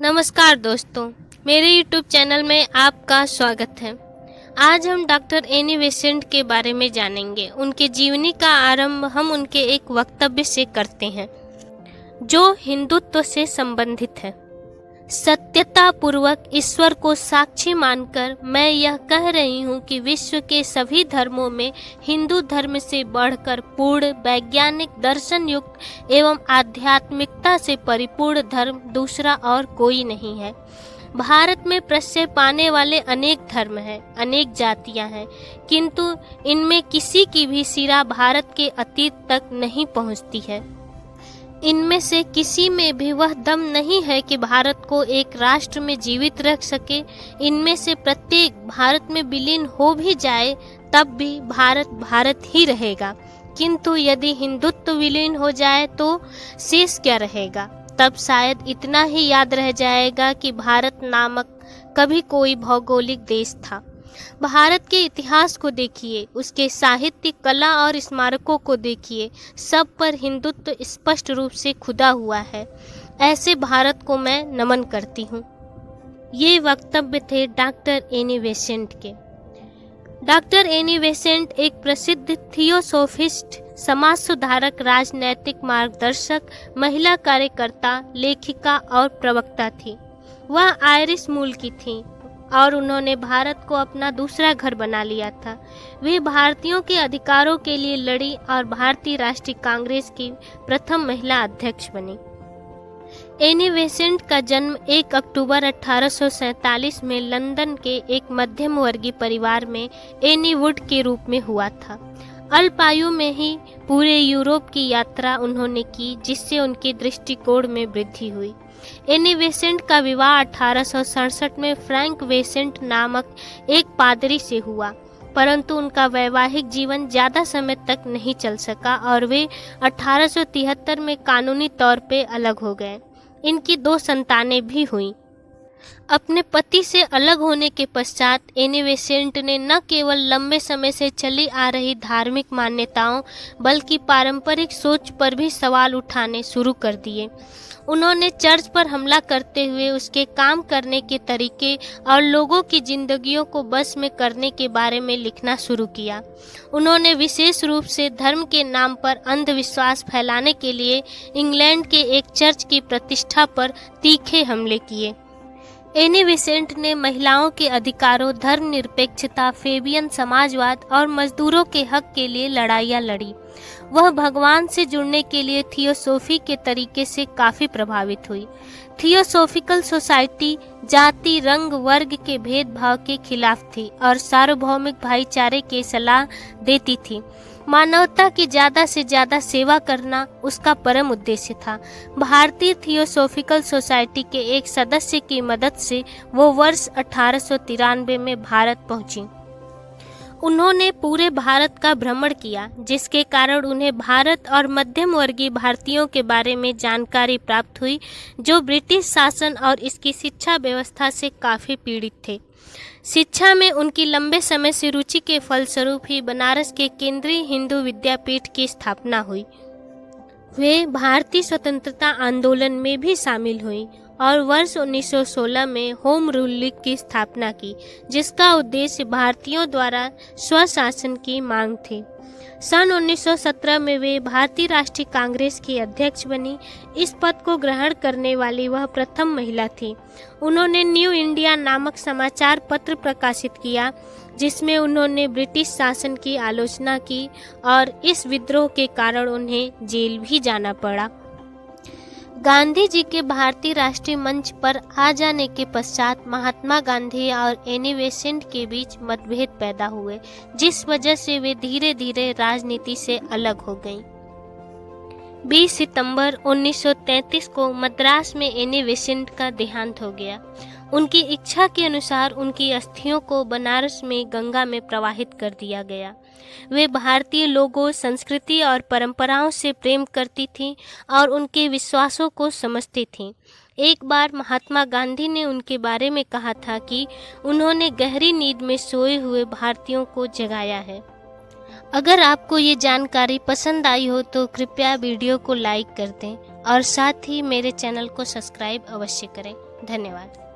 नमस्कार दोस्तों, मेरे YouTube चैनल में आपका स्वागत है। आज हम डॉक्टर एनी बेसेंट के बारे में जानेंगे। उनके जीवनी का आरंभ हम उनके एक वक्तव्य से करते हैं जो हिंदुत्व से संबंधित है। सत्यता पूर्वक ईश्वर को साक्षी मानकर मैं यह कह रही हूँ कि विश्व के सभी धर्मों में हिंदू धर्म से बढ़कर पूर्ण वैज्ञानिक दर्शन युक्त एवं आध्यात्मिकता से परिपूर्ण धर्म दूसरा और कोई नहीं है। भारत में प्रश्रय पाने वाले अनेक धर्म हैं, अनेक जातियां हैं, किंतु इनमें किसी की भी सिरा भारत के अतीत तक नहीं पहुँचती है। इनमें से किसी में भी वह दम नहीं है कि भारत को एक राष्ट्र में जीवित रख सके। इनमें से प्रत्येक भारत में विलीन हो भी जाए तब भी भारत भारत ही रहेगा, किंतु यदि हिंदुत्व विलीन हो जाए तो शेष क्या रहेगा? तब शायद इतना ही याद रह जाएगा कि भारत नामक कभी कोई भौगोलिक देश था। भारत के इतिहास को देखिए, उसके साहित्य, कला और स्मारकों को देखिए, सब पर हिंदुत्व स्पष्ट रूप से खुदा हुआ है। ऐसे भारत को मैं नमन करती हूँ। ये वक्तव्य थे डॉक्टर एनी बेसेंट के। डॉक्टर एनी बेसेंट एक प्रसिद्ध थियोसोफिस्ट, समाज सुधारक, राजनैतिक मार्गदर्शक, महिला कार्यकर्ता, लेखिका और प्रवक्ता थी। वह आयरिश मूल की थी और उन्होंने भारत को अपना दूसरा घर बना लिया था। वे भारतीयों के अधिकारों के लिए लड़ी और भारतीय राष्ट्रीय कांग्रेस की प्रथम महिला अध्यक्ष बनी। एनी बेसेंट का जन्म 1 अक्टूबर 1847 में लंदन के एक मध्यम वर्गीय परिवार में एनी वुड के रूप में हुआ था। अल्प आयु में ही पूरे यूरोप की यात्रा उन्होंने की, जिससे उनके दृष्टिकोण में वृद्धि हुई। एनी बेसेंट का विवाह 1867 में फ्रैंक बेसेंट नामक एक पादरी से हुआ, परंतु उनका वैवाहिक जीवन ज़्यादा समय तक नहीं चल सका और वे 1873 में कानूनी तौर पे अलग हो गए। इनकी 2 संतानें भी हुईं। अपने पति से अलग होने के पश्चात एनी बेसेंट ने न केवल लंबे समय से चली आ रही धार्मिक मान्यताओं बल्कि पारंपरिक सोच पर भी सवाल उठाने शुरू कर दिए। उन्होंने चर्च पर हमला करते हुए उसके काम करने के तरीके और लोगों की जिंदगियों को बस में करने के बारे में लिखना शुरू किया। उन्होंने विशेष रूप से धर्म के नाम पर अंधविश्वास फैलाने के लिए इंग्लैंड के एक चर्च की प्रतिष्ठा पर तीखे हमले किए। एनी बेसेंट ने महिलाओं के अधिकारों, धर्मनिरपेक्षता, फेबियन समाजवाद और मजदूरों के हक के लिए लड़ाइयाँ लड़ी। वह भगवान से जुड़ने के लिए थियोसॉफी के तरीके से काफ़ी प्रभावित हुई। थियोसॉफिकल सोसाइटी जाति, रंग, वर्ग के भेदभाव के खिलाफ थी और सार्वभौमिक भाईचारे की सलाह देती थी। मानवता की ज़्यादा से ज़्यादा सेवा करना उसका परम उद्देश्य था। भारतीय थियोसॉफिकल सोसाइटी के एक सदस्य की मदद से वो वर्ष 1893 में भारत पहुंची। उन्होंने पूरे भारत का भ्रमण किया, जिसके कारण उन्हें भारत और मध्यम वर्गीय भारतीयों के बारे में जानकारी प्राप्त हुई, जो ब्रिटिश शासन और इसकी शिक्षा व्यवस्था से काफ़ी पीड़ित थे। शिक्षा में उनकी लंबे समय से रुचि के फलस्वरूप ही बनारस के केंद्रीय हिंदू विद्यापीठ की स्थापना हुई। वे भारतीय स्वतंत्रता आंदोलन में भी शामिल हुई और वर्ष 1916 में होम रूल लीग की स्थापना की, जिसका उद्देश्य भारतीयों द्वारा स्वशासन की मांग थी। सन 1917 में वे भारतीय राष्ट्रीय कांग्रेस की अध्यक्ष बनी। इस पद को ग्रहण करने वाली वह प्रथम महिला थी। उन्होंने न्यू इंडिया नामक समाचार पत्र प्रकाशित किया, जिसमें उन्होंने ब्रिटिश शासन की आलोचना की और इस विद्रोह के कारण उन्हें जेल भी जाना पड़ा। गांधी जी के भारतीय राष्ट्रीय मंच पर आ जाने के पश्चात महात्मा गांधी और एनी बेसेंट के बीच मतभेद पैदा हुए, जिस वजह से वे धीरे धीरे राजनीति से अलग हो गईं। 20 सितंबर 1933 को मद्रास में एनी बेसेंट का देहांत हो गया। उनकी इच्छा के अनुसार उनकी अस्थियों को बनारस में गंगा में प्रवाहित कर दिया गया। वे भारतीय लोगों, संस्कृति और परंपराओं से प्रेम करती थीं और उनके विश्वासों को समझती थीं। एक बार महात्मा गांधी ने उनके बारे में कहा था कि उन्होंने गहरी नींद में सोए हुए भारतीयों को जगाया है। अगर आपको ये जानकारी पसंद आई हो तो कृपया वीडियो को लाइक कर दें और साथ ही मेरे चैनल को सब्सक्राइब अवश्य करें। धन्यवाद।